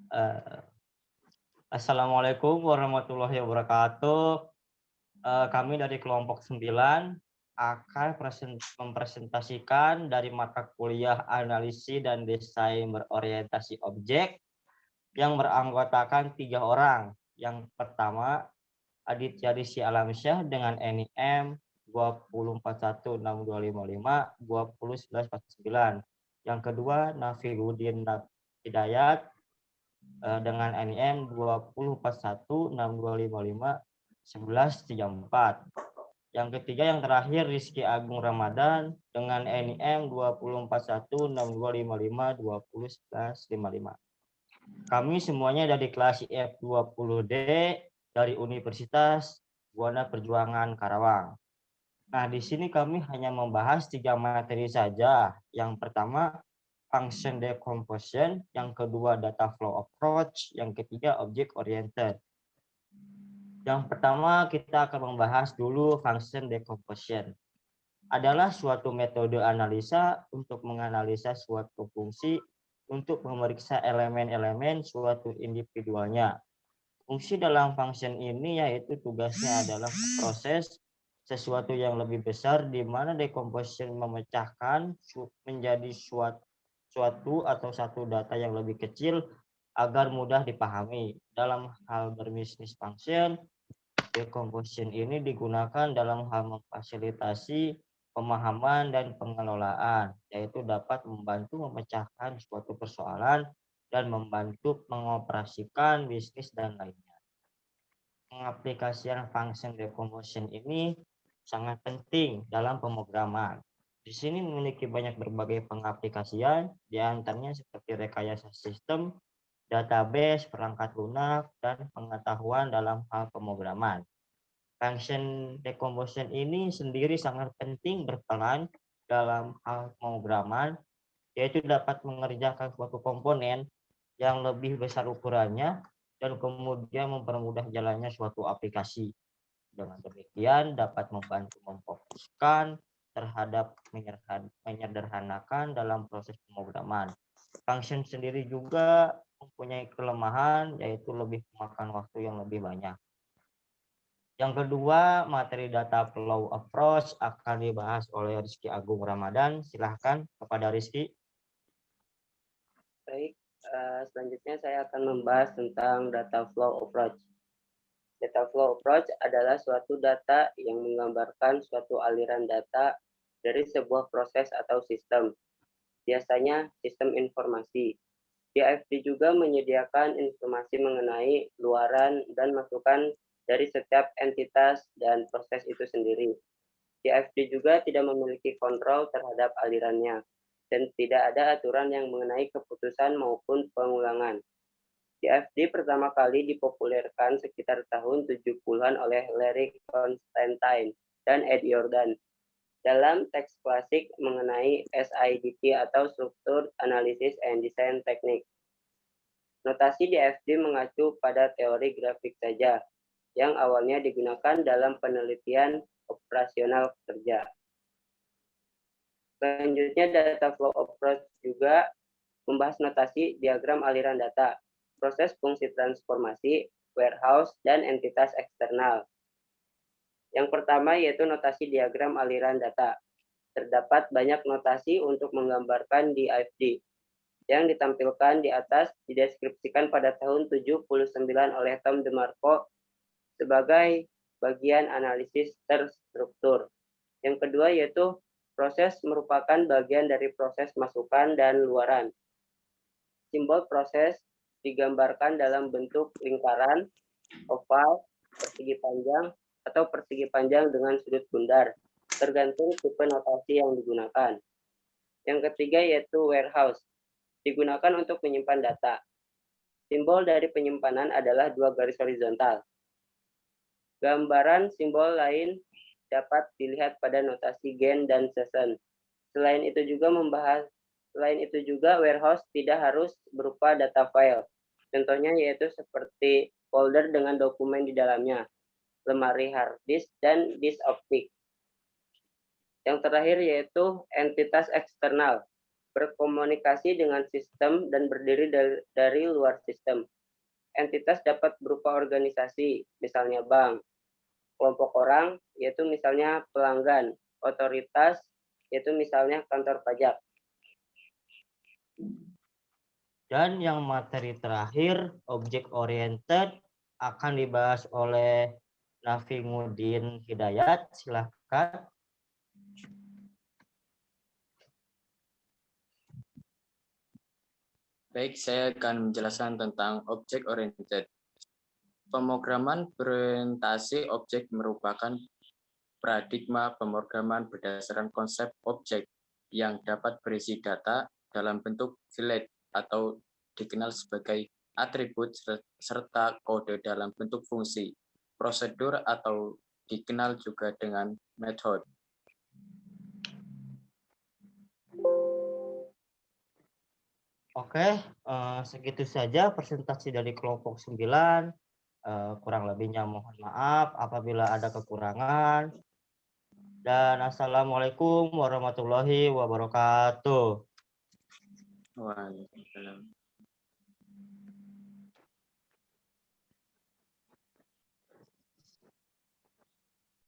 Eh, Assalamualaikum warahmatullahi wabarakatuh. Kami dari kelompok 9 akan mempresentasikan dari mata kuliah analisis dan desain berorientasi objek yang beranggotakan 3 orang. Yang pertama, Aditya Rizky Alamsyah dengan NIM 2041625 201149. Yang kedua, Nafiuddin Hidayat dengan NIM 20416255134. Yang ketiga yang terakhir Rizky Agung Ramadan dengan NIM 2041625521155. Kami semuanya dari kelas IF20D dari Universitas Buana Perjuangan Karawang. Nah, di sini kami hanya membahas 3 materi saja. Yang pertama, function decomposition, yang kedua data flow approach, yang ketiga object oriented. Yang pertama kita akan membahas dulu function decomposition. Adalah suatu metode analisa untuk menganalisa suatu fungsi untuk memeriksa elemen-elemen suatu individualnya. Fungsi dalam function ini yaitu tugasnya adalah proses sesuatu yang lebih besar di mana decomposition memecahkan menjadi suatu atau satu data yang lebih kecil agar mudah dipahami. Dalam hal berbisnis function, decomposition ini digunakan dalam hal memfasilitasi pemahaman dan pengelolaan, yaitu dapat membantu memecahkan suatu persoalan dan membantu mengoperasikan bisnis dan lainnya. Pengaplikasian function decomposition ini sangat penting dalam pemrograman. Di sini memiliki banyak berbagai pengaplikasian, di antaranya seperti rekayasa sistem, database, perangkat lunak, dan pengetahuan dalam hal pemrograman. Function decomposition ini sendiri sangat penting berperan dalam hal pemrograman, yaitu dapat mengerjakan suatu komponen yang lebih besar ukurannya dan kemudian mempermudah jalannya suatu aplikasi. Dengan demikian dapat membantu memfokuskan terhadap menyederhanakan dalam proses pemrograman. Function sendiri juga mempunyai kelemahan, yaitu lebih memakan waktu yang lebih banyak. Yang kedua, materi data flow approach akan dibahas oleh Rizky Agung Ramadan. Silahkan kepada Rizky. Baik, selanjutnya saya akan membahas tentang data flow approach. Data flow approach adalah suatu data yang menggambarkan suatu aliran data dari sebuah proses atau sistem, biasanya sistem informasi. DFD juga menyediakan informasi mengenai luaran dan masukan dari setiap entitas dan proses itu sendiri. DFD juga tidak memiliki kontrol terhadap alirannya, dan tidak ada aturan yang mengenai keputusan maupun pengulangan. DFD pertama kali dipopulerkan sekitar tahun 70-an oleh Larry Constantine dan Ed Jordan dalam teks klasik mengenai SIDT atau Structure Analysis and Design Technique. Notasi DFD mengacu pada teori grafik saja, yang awalnya digunakan dalam penelitian operasional kerja. Selanjutnya, data flow approach juga membahas notasi diagram aliran data, proses fungsi transformasi, warehouse, dan entitas eksternal. Yang pertama yaitu notasi diagram aliran data. Terdapat banyak notasi untuk menggambarkan DFD. Yang ditampilkan di atas dideskripsikan pada tahun 79 oleh Tom DeMarco sebagai bagian analisis terstruktur. Yang kedua yaitu proses merupakan bagian dari proses masukan dan luaran. Simbol proses digambarkan dalam bentuk lingkaran, oval, persegi panjang, atau persegi panjang dengan sudut bundar, tergantung tipe notasi yang digunakan. Yang ketiga yaitu warehouse, digunakan untuk menyimpan data. Simbol dari penyimpanan adalah 2 garis horizontal. Gambaran simbol lain dapat dilihat pada notasi gen dan season. Selain itu juga warehouse tidak harus berupa data file. Contohnya yaitu seperti folder dengan dokumen di dalamnya, lemari hard disk, dan disk optik. Yang terakhir yaitu entitas eksternal. berkomunikasi dengan sistem dan berdiri dari luar sistem. Entitas dapat berupa organisasi, misalnya bank, kelompok orang, yaitu misalnya pelanggan, otoritas, yaitu misalnya kantor pajak. Dan yang materi terakhir, object oriented, akan dibahas oleh Nafimuddin Hidayat. Silahkan. Baik, saya akan menjelaskan tentang object oriented. Pemrograman berorientasi objek merupakan paradigma pemrograman berdasarkan konsep objek yang dapat berisi data dalam bentuk filet atau dikenal sebagai atribut serta kode dalam bentuk fungsi, prosedur atau dikenal juga dengan method. Oke, segitu saja presentasi dari kelompok 9. Kurang lebihnya mohon maaf apabila ada kekurangan. Dan assalamualaikum warahmatullahi wabarakatuh. Waalaikumsalam.